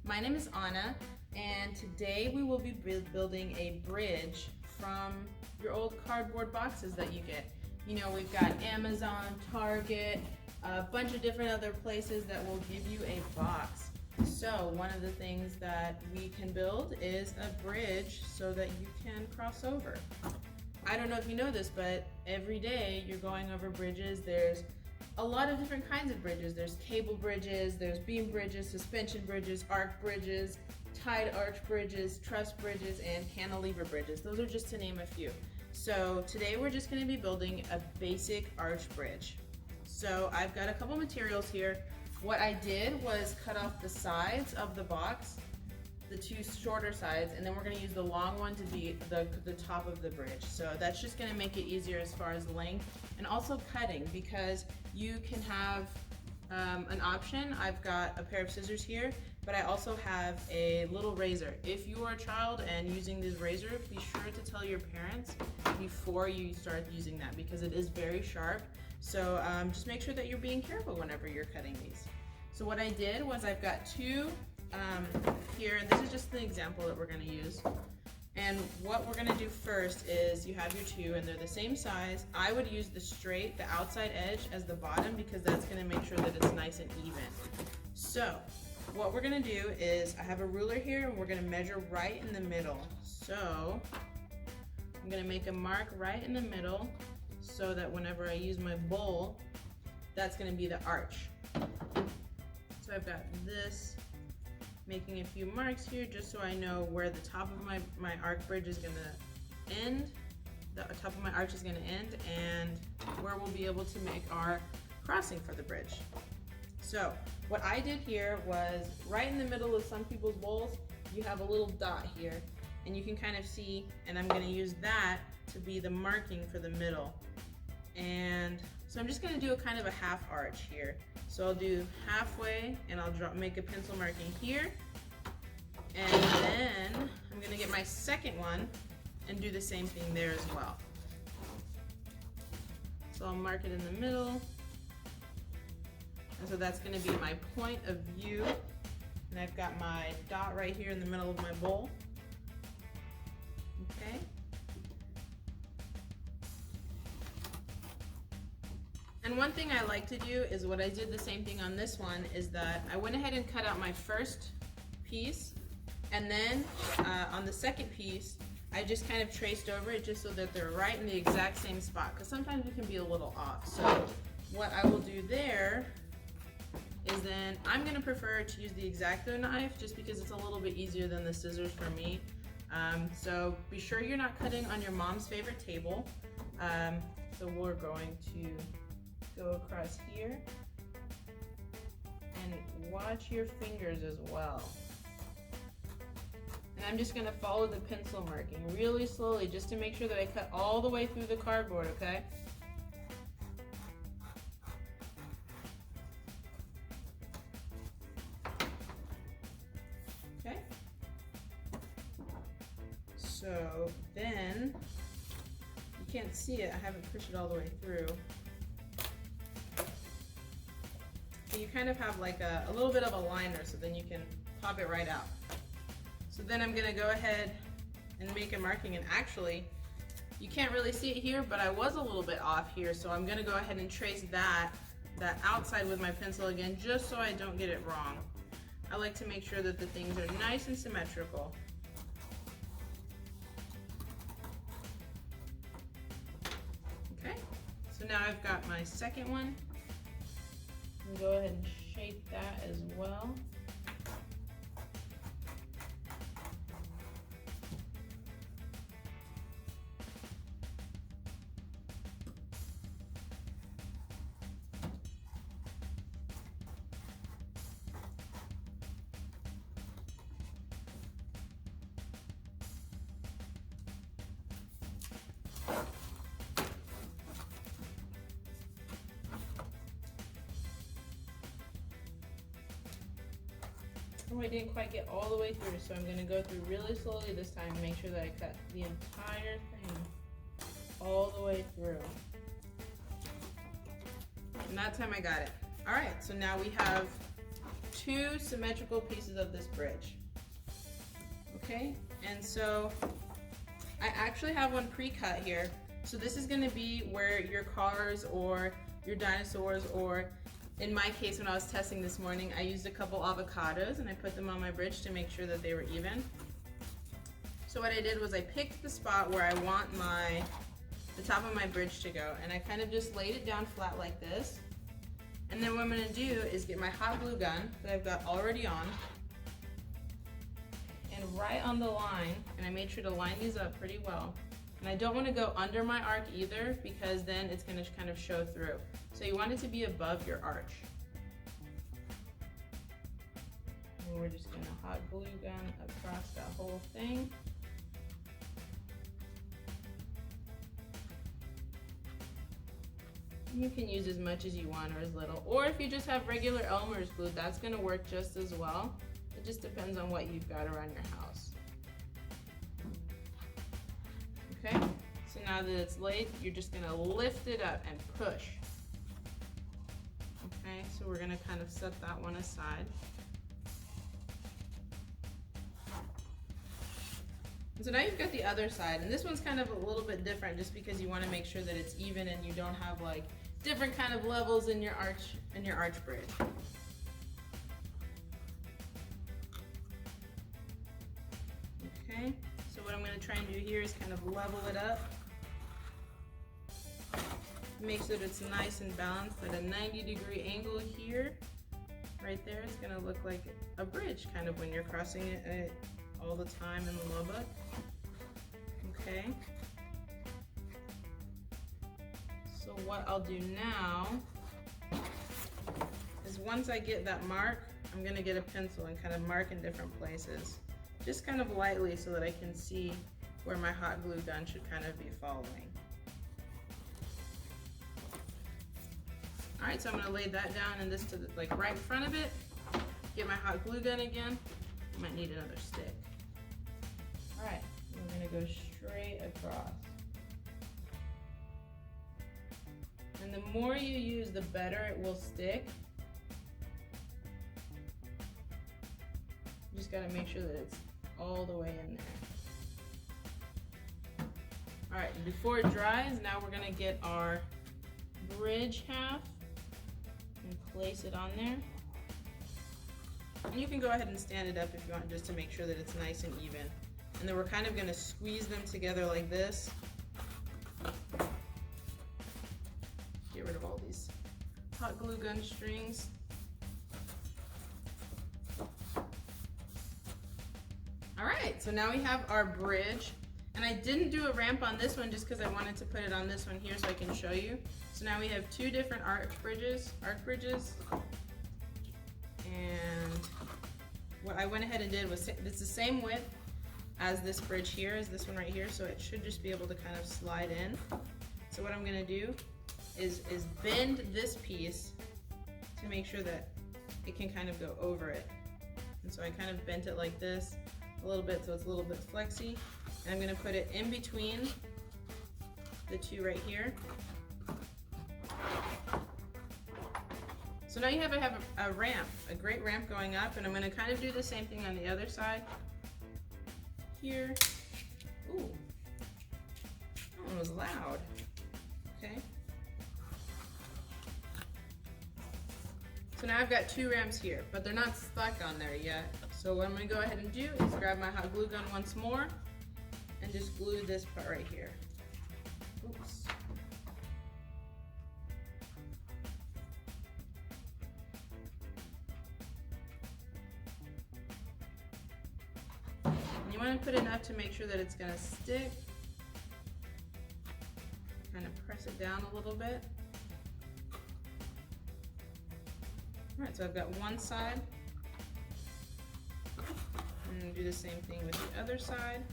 My name is Anna, and today we will be building a bridge from your old cardboard boxes that you get. You know, we've got Amazon, Target, a bunch of different other places that will give you a box. So one of the things that we can build is a bridge so that you can cross over. I don't know if you know this, but every day you're going over bridges. There's a lot of different kinds of bridges. There's cable bridges, there's beam bridges, suspension bridges, arc bridges, tied arch bridges, truss bridges, and cantilever bridges. Those are just to name a few. So today we're just going to be building a basic arch bridge. So I've got a couple materials here. What I did was cut off the sides of the box, the two shorter sides, and then we're going to use the long one to be the top of the bridge. So that's just going to make it easier as far as length and also cutting, because you can have an option. I've got a pair of scissors here, but I also have a little razor. If you are a child and using this razor, be sure to tell your parents before you start using that, because it is very sharp. So just make sure that you're being careful whenever you're cutting these. So what I did was I've got two here, and this is just the example that we're going to use. And what we're going to do first is you have your two and they're the same size. I would use the straight, the outside edge as the bottom, because that's going to make sure that it's nice and even. So what we're going to do is I have a ruler here and we're going to measure right in the middle. So I'm going to make a mark right in the middle so that whenever I use my bowl, that's going to be the arch. So I've got this, making a few marks here just so I know where the top of my arc bridge is going to end, the top of my arch is going to end, and where we'll be able to make our crossing for the bridge. So what I did here was right in the middle of some people's bowls, you have a little dot here, and you can kind of see, and I'm going to use that to be the marking for the middle. And so I'm just going to do a kind of a half arch here. So I'll do halfway, and I'll make a pencil marking here, and then I'm going to get my second one and do the same thing there as well. So I'll mark it in the middle, and so that's going to be my point of view, and I've got my dot right here in the middle of my bowl. Okay. And one thing I like to do is what I did the same thing on this one is that I went ahead and cut out my first piece, and then on the second piece I just kind of traced over it just so that they're right in the exact same spot, because sometimes we can be a little off. So what I will do there is then I'm going to prefer to use the X-Acto knife just because it's a little bit easier than the scissors for me. So be sure you're not cutting on your mom's favorite table. So we're going to go across here, and watch your fingers as well. And I'm just going to follow the pencil marking really slowly just to make sure that I cut all the way through the cardboard, okay? Okay. So then, you can't see it, I haven't pushed it all the way through. So you kind of have like a little bit of a liner, so then you can pop it right out. So then I'm going to go ahead and make a marking, and actually you can't really see it here, but I was a little bit off here, so I'm going to go ahead and trace that outside with my pencil again, just so I don't get it wrong. I like to make sure that the things are nice and symmetrical. Okay, so now I've got my second one. Go ahead and shape that as well. Oh, I didn't quite get all the way through, so I'm going to go through really slowly this time and make sure that I cut the entire thing all the way through. And that time I got it. All right, so now we have 2 symmetrical pieces of this bridge. Okay, and so I actually have one pre-cut here. So this is gonna be where your cars or your dinosaurs, or in my case when I was testing this morning, I used a couple avocados and I put them on my bridge to make sure that they were even. So what I did was I picked the spot where I want the top of my bridge to go, and I kind of just laid it down flat like this. And then what I'm gonna do is get my hot glue gun that I've got already on, and right on the line, and I made sure to line these up pretty well. And I don't want to go under my arc either, because then it's going to kind of show through. So you want it to be above your arch. And we're just going to hot glue gun across that whole thing. You can use as much as you want or as little. Or if you just have regular Elmer's glue, that's going to work just as well. It just depends on what you've got around your house. Okay, so now that it's laid, you're just gonna lift it up and push. Okay, so we're gonna kind of set that one aside. And so now you've got the other side, and this one's kind of a little bit different just because you wanna make sure that it's even and you don't have like different kind of levels in your arch bridge. Okay. So what I'm going to try and do here is kind of level it up. Make sure that it's nice and balanced at a 90-degree angle here. Right there, it's going to look like a bridge kind of when you're crossing it all the time in the Lubbock. Okay. So what I'll do now is once I get that mark, I'm going to get a pencil and kind of mark in different places. Just kind of lightly so that I can see where my hot glue gun should kind of be following. All right, so I'm gonna lay that down and this to the, like right in front of it. Get my hot glue gun again. Might need another stick. All right, we're gonna go straight across. And the more you use, the better it will stick. You just gotta make sure that it's all the way in there. All right, and before it dries, now we're gonna get our bridge half and place it on there. And you can go ahead and stand it up if you want, just to make sure that it's nice and even. And then we're kind of gonna squeeze them together like this. Get rid of all these hot glue gun strings. All right, so now we have our bridge, and I didn't do a ramp on this one just because I wanted to put it on this one here so I can show you. So now we have 2 different arc bridges, and what I went ahead and did was, it's the same width as this bridge here, as this one right here, so it should just be able to kind of slide in. So what I'm gonna do is bend this piece to make sure that it can kind of go over it. And so I kind of bent it like this a little bit so it's a little bit flexy. And I'm gonna put it in between the 2 right here. So now you have a ramp, a great ramp going up, and I'm gonna kind of do the same thing on the other side. Here. Ooh, that one was loud. Okay. So now I've got 2 ramps here, but they're not stuck on there yet. So what I'm gonna go ahead and do is grab my hot glue gun once more and just glue this part right here. Oops. And you wanna put enough to make sure that it's gonna stick. Kind of press it down a little bit. All right, so I've got one side. And do the same thing with the other side.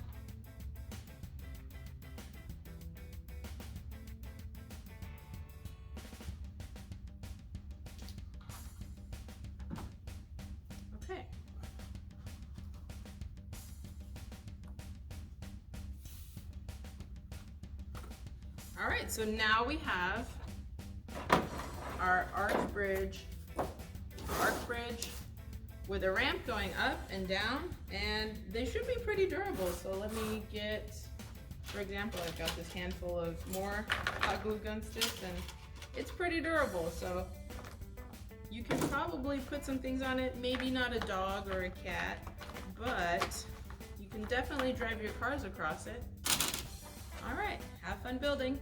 Okay. All right, so now we have our arch bridge with a ramp going up and down, and they should be pretty durable. So let me get, for example, I've got this handful of more hot glue gun sticks, and it's pretty durable. So you can probably put some things on it, maybe not a dog or a cat, but you can definitely drive your cars across it. All right, have fun building.